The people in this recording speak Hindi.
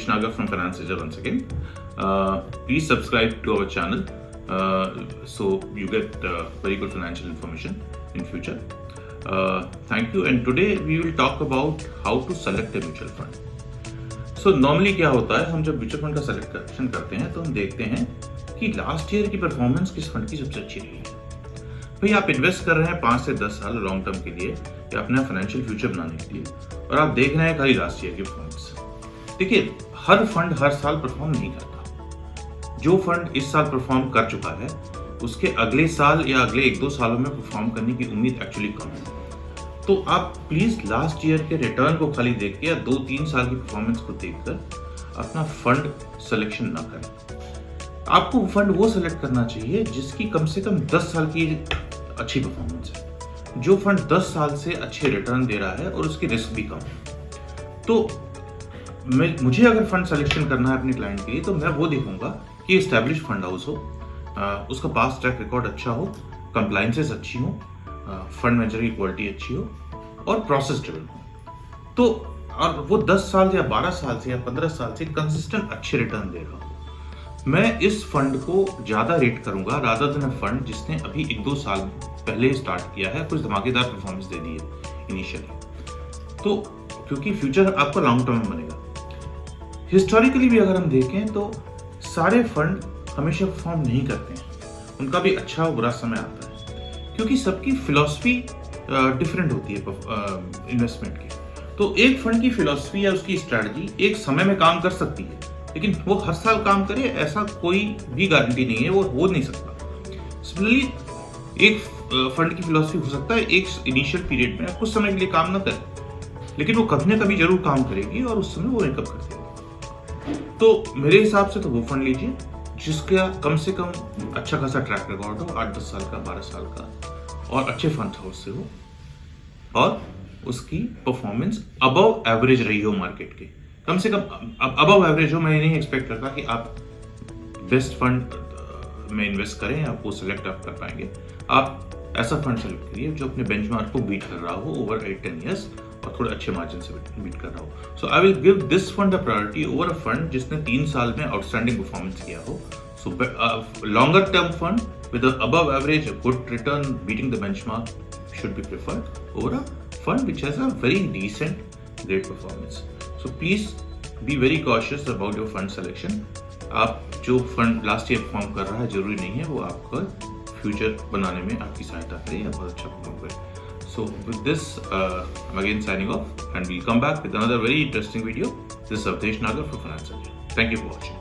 Avdesh Nagar from Finance Edge once again. Please subscribe to our channel so you get very good financial information in future. Thank you. And today we will talk about how to select a mutual fund. So normally क्या होता है, हम जब म्यूचुअल फंड का सिलेक्शन करते हैं तो हम देखते हैं कि लास्ट ईयर की परफॉर्मेंस किस फंड की सबसे अच्छी रही है। भाई आप इन्वेस्ट कर रहे हैं 5 से 10 साल लॉन्ग टर्म के लिए या अपना फाइनेंशियल फ्यूचर बनाने के लिए, और आप देख रहे हैं खाली लास्ट ईयर की परफॉर्मेंस। देखिए, हर फंड हर साल परफॉर्म नहीं करता। जो फंड इस साल परफॉर्म कर चुका है उसके अगले साल या अगले 1-2 सालों में परफॉर्म करने की उम्मीद एक्चुअली कम है। तो आप प्लीज लास्ट ईयर के रिटर्न को खाली देख के या 2-3 साल की परफॉर्मेंस को देखकर अपना फंड सिलेक्शन ना करें। आपको फंड वो सिलेक्ट करना चाहिए जिसकी कम से कम 10 साल की अच्छी परफॉर्मेंस है, जो फंड 10 साल से अच्छे रिटर्न दे रहा है और उसकी रिस्क भी कम है। तो मुझे अगर फंड सिलेक्शन करना है अपने क्लाइंट के लिए तो मैं वो देखूंगा कि एस्टैब्लिश फंड हाउस हो, उसका पास्ट ट्रैक रिकॉर्ड अच्छा हो, कंप्लायंसेस अच्छी हो, फंड मैनेजर की क्वालिटी अच्छी हो और प्रोसेस ड्रिवन हो। तो और वो 10 साल या 12 साल से या 15 साल से कंसिस्टेंट अच्छे रिटर्न दे रहा हो, मैं इस फंड को ज्यादा रेट करूंगा रादर देन फंड जिसने अभी 1-2 साल पहले स्टार्ट किया है, कुछ धमाकेदार परफॉर्मेंस दे दी है इनिशियली। तो क्योंकि फ्यूचर आपका लॉन्ग टर्म में बनेगा। हिस्टोरिकली भी अगर हम देखें तो सारे फंड हमेशा परफॉर्म नहीं करते हैं, उनका भी अच्छा और बुरा समय आता है, क्योंकि सबकी फिलॉसफी डिफरेंट होती है इन्वेस्टमेंट की। तो एक फंड की फिलॉसफी या उसकी स्ट्रैटेजी एक समय में काम कर सकती है, लेकिन वो हर साल काम करे ऐसा कोई भी गारंटी नहीं है, वो हो नहीं सकता। सिमिलरली एक फंड की फिलॉसफी हो सकता है एक इनिशियल पीरियड में कुछ समय के लिए काम ना करे, लेकिन वो कभी ना कभी जरूर काम करेगी और उस समय वो मेकअप कर देगी। तो मेरे हिसाब से तो वो फंड लीजिए जिसका कम से कम अच्छा खासा ट्रैक रिकॉर्ड हो, 8-10 साल का, 12 साल का, और अच्छे फंड हाउस से हो और उसकी परफॉर्मेंस अबव एवरेज रही हो मार्केट के। कम से कम अबव एवरेज हो। मैं नहीं एक्सपेक्ट करता कि आप बेस्ट फंड में इन्वेस्ट करें, आप वो सिलेक्ट आप कर पाएंगे। आप ऐसा फंड सेलेक्ट करिए जो अपने बेंचमार्क को बीट कर रहा हो ओवर 8-10 ईयर्स और थोड़े अच्छे मार्जिन से बीट कर रहा हो। So I will give this fund a priority over a fund जिसने 3 साल में आउटस्टैंडिंग परफॉर्मेंस किया हो। So longer term fund with above average good return beating the benchmark should be preferred over a fund which has a very decent great performance. So please be very cautious about your fund selection. आप जो फंड लास्ट ईयर परफॉर्म कर रहा है जरूरी नहीं है वो आपका फ्यूचर बनाने में आपकी सहायता करे या बहुत अच्छा परफॉर्म करे। So with this, I'm again signing off and we'll come back with another very interesting video. This is Avdesh Nagar for Finance Edge. Thank you for watching.